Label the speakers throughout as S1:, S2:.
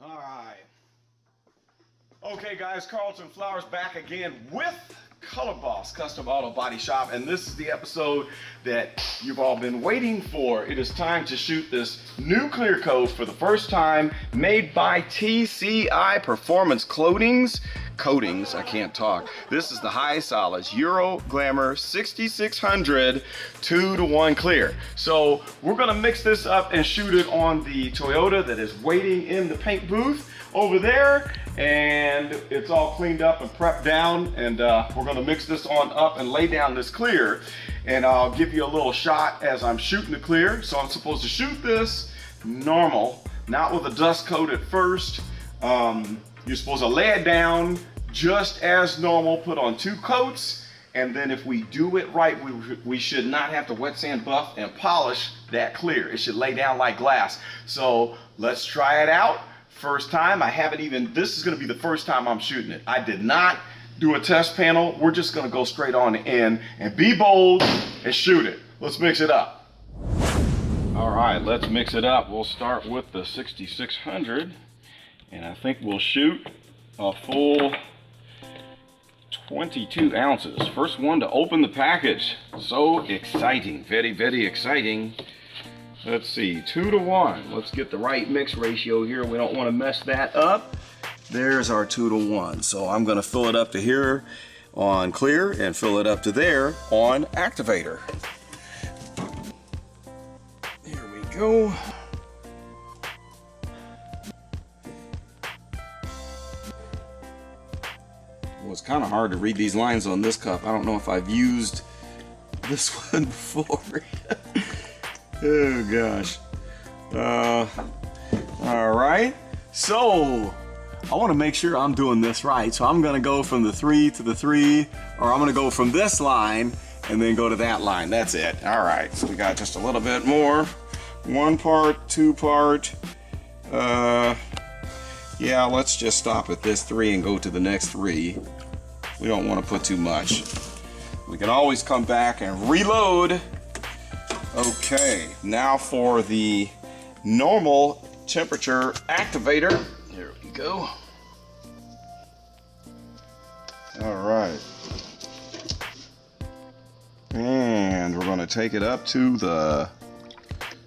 S1: All right. Okay, guys, Carlton Flowers back again with Color Boss Custom Auto Body Shop, and this is the episode that you've all been waiting for. It is time to shoot this new clear coat for the first time, made by TCI Performance Coatings. I can't talk. This is the High Solids Euro Glamour 6600 2-to-1 clear. So we're gonna mix this up and shoot it on the Toyota that is waiting in the paint booth over there, and it's all cleaned up and prepped down, and we're gonna mix this on up and lay down this clear, and I'll give you a little shot as I'm shooting the clear. So I'm supposed to shoot this normal, not with a dust coat at first. You're supposed to lay it down just as normal, put on 2 coats, and then if we do it right, we should not have to wet sand buff and polish that clear. It should lay down like glass. So let's try it out. First time, this is gonna be the first time I'm shooting it. I did not do a test panel. We're just gonna go straight on in and be bold and shoot it. Let's mix it up. All right, let's mix it up. We'll start with the 6600, and I think we'll shoot a full 22 ounces. First one to open the package. So exciting, very, very exciting. Let's see, 2-to-1. Let's get the right mix ratio here. We don't want to mess that up. There's our 2-to-1. So I'm going to fill it up to here on clear and fill it up to there on activator. Here we go. Well, it's kind of hard to read these lines on this cup. I don't know if I've used this one before. Oh gosh. All right, so I want to make sure I'm doing this right, so I'm gonna go from the 3 to the 3, or I'm gonna go from this line and then go to that line. That's it. All right, so we got just a little bit more. 1 part, 2 part. Yeah, let's just stop at this 3 and go to the next 3. We don't want to put too much. We can always come back and reload. Okay, now for the normal temperature activator. Here we go. All right. And we're going to take it up to the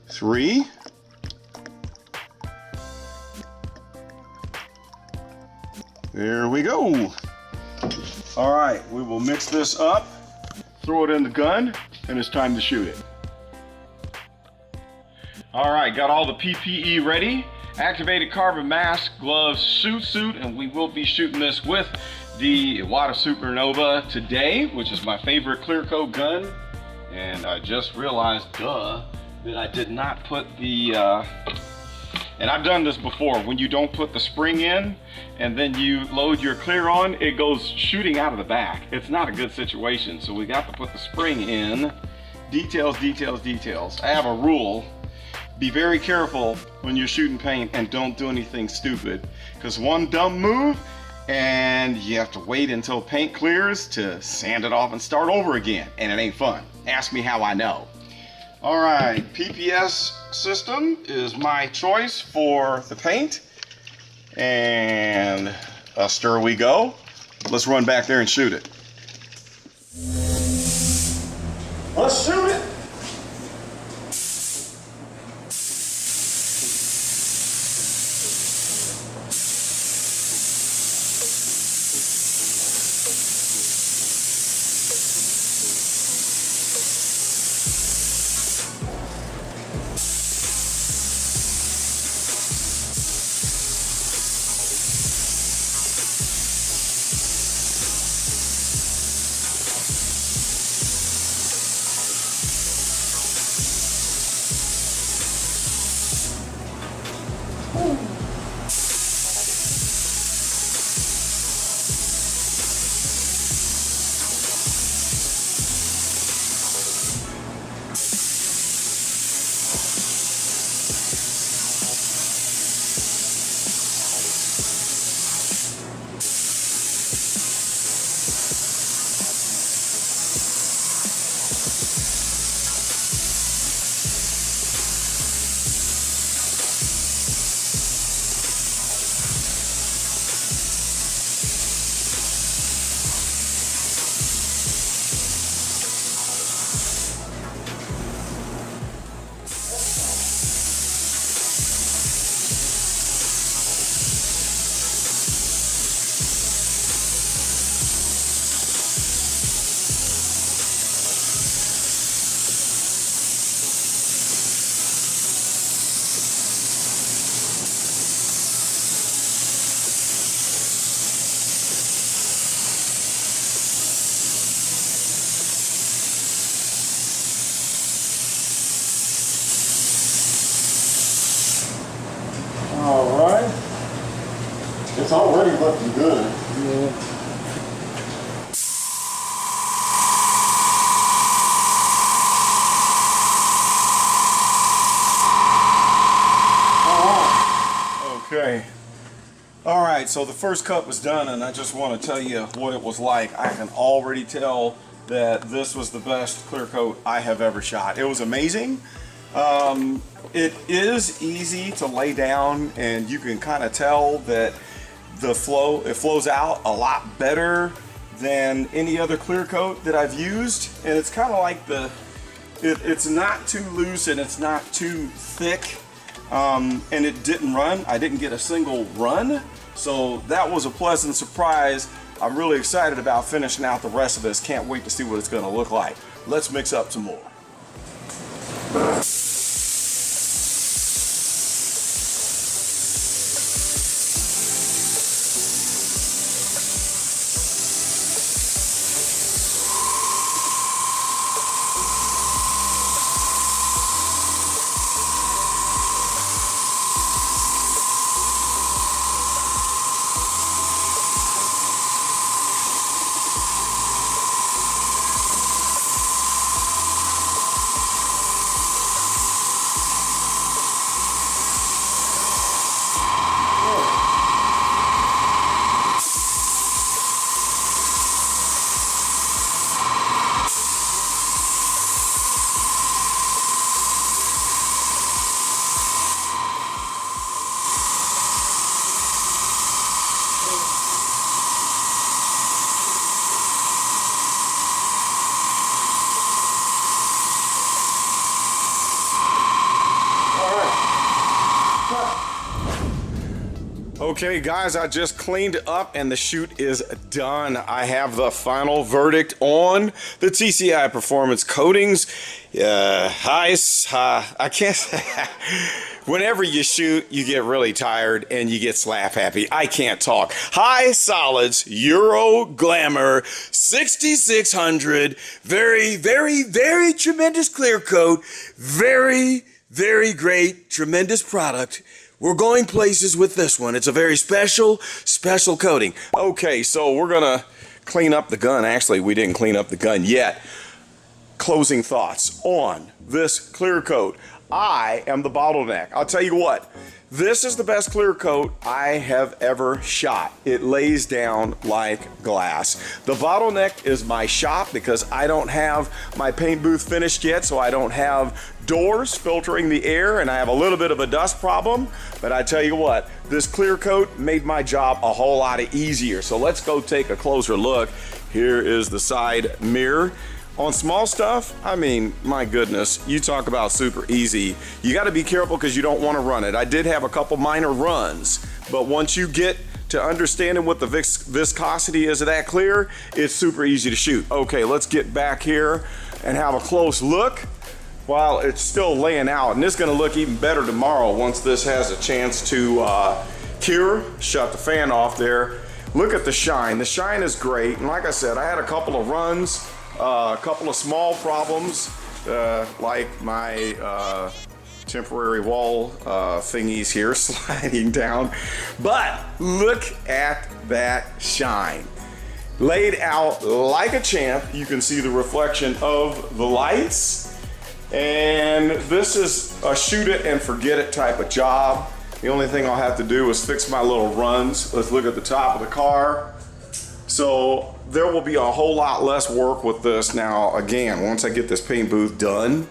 S1: 3. There we go. All right, we will mix this up, throw it in the gun, and it's time to shoot it. All right, got all the PPE ready. Activated carbon mask, gloves, suit, and we will be shooting this with the Iwata Supernova today, which is my favorite clear coat gun. And I just realized, that I did not put the, and I've done this before, when you don't put the spring in and then you load your clear on, it goes shooting out of the back. It's not a good situation, so we got to put the spring in. Details. I have a rule. Be very careful when you're shooting paint and don't do anything stupid, because one dumb move and you have to wait until paint clears to sand it off and start over again, and it ain't fun. Ask me how I know. All right, PPS system is my choice for the paint, and a stir we go. Let's run back there and shoot it. Let's shoot it.
S2: It's already looking good.
S3: Yeah.
S1: Okay. All right, so the first cut was done, and I just want to tell you what it was like. I can already tell that this was the best clear coat I have ever shot. It was amazing. It is easy to lay down, and you can kind of tell that it flows out a lot better than any other clear coat that I've used. And it's kind of like it's not too loose and it's not too thick. And it didn't run. I didn't get a single run. So that was a pleasant surprise. I'm really excited about finishing out the rest of this. Can't wait to see what it's going to look like. Let's mix up some more. Okay guys, I just cleaned up and the shoot is done. I have the final verdict on the TCI Performance Coatings. I can't whenever you shoot, you get really tired and you get slap happy. I can't talk. High Solids Euro Glamour 6600. Very, very, very tremendous clear coat. Very, very great, tremendous product. We're going places with this one. It's a very special coating. Okay, so we're gonna clean up the gun. Actually, we didn't clean up the gun yet. Closing thoughts on this clear coat. I am the bottleneck. I'll tell you what, this is the best clear coat I have ever shot. It lays down like glass. The bottleneck is my shop because I don't have my paint booth finished yet, so I don't have doors filtering the air, and I have a little bit of a dust problem. But I tell you what, this clear coat made my job a whole lot easier. So let's go take a closer look. Here is the side mirror. On small stuff, I mean, my goodness, you talk about super easy. You got to be careful because you don't want to run it. I did have a couple minor runs, but once you get to understanding what the viscosity is of that clear, it's super easy to shoot. Okay, let's get back here and have a close look while it's still laying out. And it's going to look even better tomorrow once this has a chance to cure. Shut the fan off there. Look at the shine. The shine is great. And like I said, I had a couple of runs. A couple of small problems, like my temporary wall thingies here sliding down. But look at that shine. Laid out like a champ. You can see the reflection of the lights. And this is a shoot it and forget it type of job. The only thing I'll have to do is fix my little runs. Let's look at the top of the car. So there will be a whole lot less work with this now. Again, once I get this paint booth done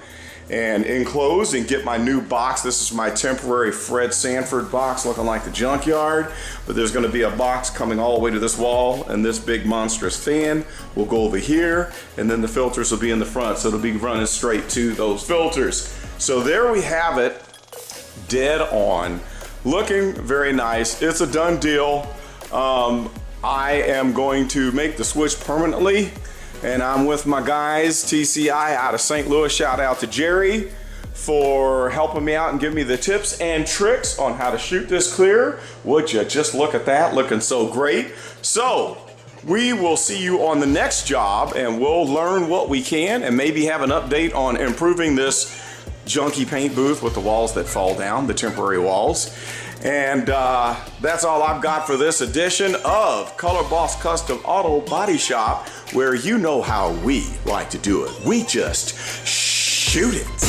S1: and enclosed and get my new box. This is my temporary Fred Sanford box looking like the junkyard, but there's going to be a box coming all the way to this wall, and this big monstrous fan will go over here, and then the filters will be in the front, so it'll be running straight to those filters. So there we have it, dead on, looking very nice. It's a done deal. I am going to make the switch permanently, and I'm with my guys, TCI out of St. Louis. Shout out to Jerry for helping me out and giving me the tips and tricks on how to shoot this clear. Would you just look at that, looking so great. So we will see you on the next job, and we'll learn what we can and maybe have an update on improving this junky paint booth with the walls that fall down, the temporary walls. And that's all I've got for this edition of Color Boss Custom Auto Body Shop, where you know how we like to do it. We just shoot it.